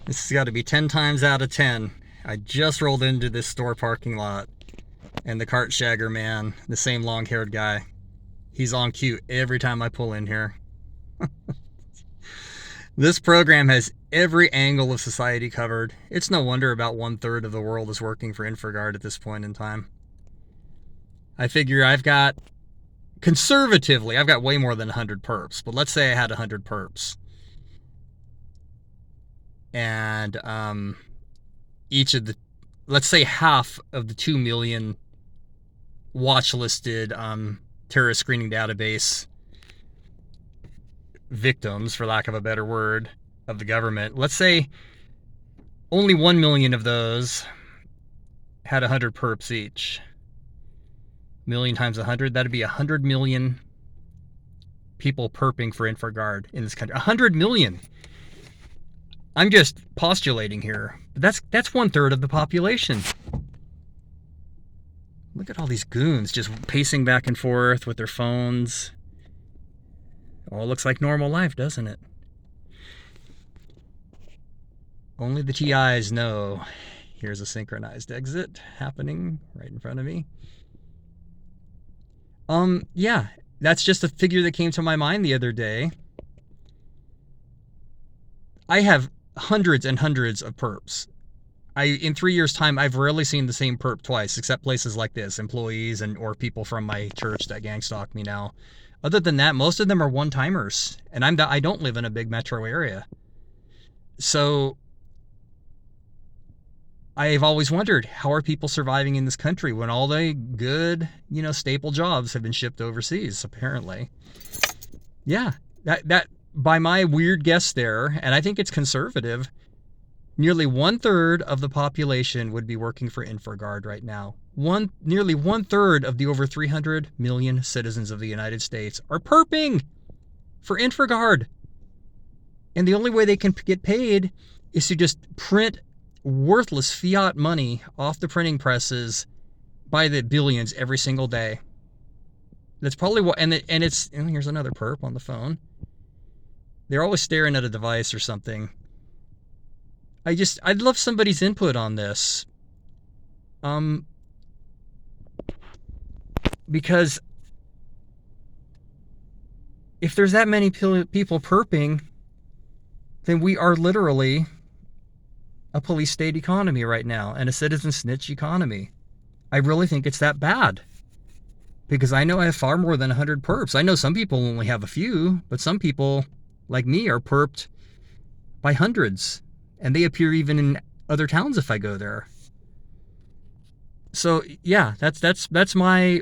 This has got to be 10 times out of 10. I just rolled into this store parking lot, and the cart shagger man, the same long-haired guy, he's on cue every time I pull in here. This program has every angle of society covered. It's no wonder about 1/3 of the world is working for InfraGard at this point in time. I figure conservatively, I've got way more than 100 perps, but let's say I had 100 perps. And let's say half of the 2 million watch-listed terrorist screening database victims, for lack of a better word, of the government, let's say only 1 million of those had 100 perps each. Million times 100, that'd be 100 million people perping for InfraGard in this country. 100 million. I'm just postulating here. That's 1/3 of the population. Look at all these goons just pacing back and forth with their phones. All looks like normal life, doesn't it? Only the TIs know. Here's a synchronized exit happening right in front of me. Yeah, that's just a figure that came to my mind the other day. I have hundreds and hundreds of perps. In 3 years' time, I've rarely seen the same perp twice, except places like this, employees or people from my church that gang stalk me now. Other than that, most of them are one-timers, and I don't live in a big metro area. So I've always wondered, how are people surviving in this country when all the good, staple jobs have been shipped overseas, apparently. Yeah, that by my weird guess there, and I think it's conservative, nearly 1/3 of the population would be working for InfraGard right now. Nearly 1/3 of the over 300 million citizens of the United States are perping for InfraGard. And the only way they can get paid is to just print worthless fiat money off the printing presses by the billions every single day. That's probably what, and here's another perp on the phone. They're always staring at a device or something. I'd love somebody's input on this. Because if there's that many people perping, then we are literally a police state economy right now and a citizen snitch economy. I really think it's that bad. Because I know I have far more than 100 perps. I know some people only have a few, but some people, like me, are perped by hundreds. And they appear even in other towns if I go there. So yeah, that's my,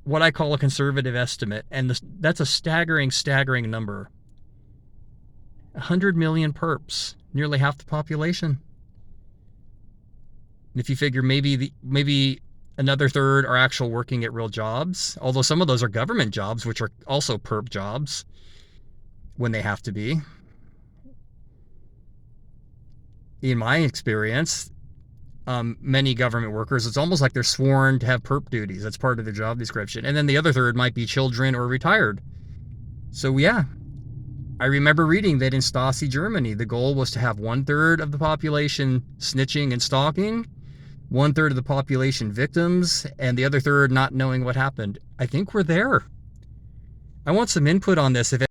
what I call a conservative estimate, and that's a staggering number. 100 million perps, nearly half the population. And if you figure maybe another third are actual working at real jobs, although some of those are government jobs, which are also perp jobs when they have to be. In my experience, many government workers, it's almost like they're sworn to have perp duties. That's part of their job description. And then the other third might be children or retired. So yeah, I remember reading that in Stasi, Germany, the goal was to have 1/3 of the population snitching and stalking, 1/3 of the population victims, and the other third not knowing what happened. I think we're there. I want some input on this. If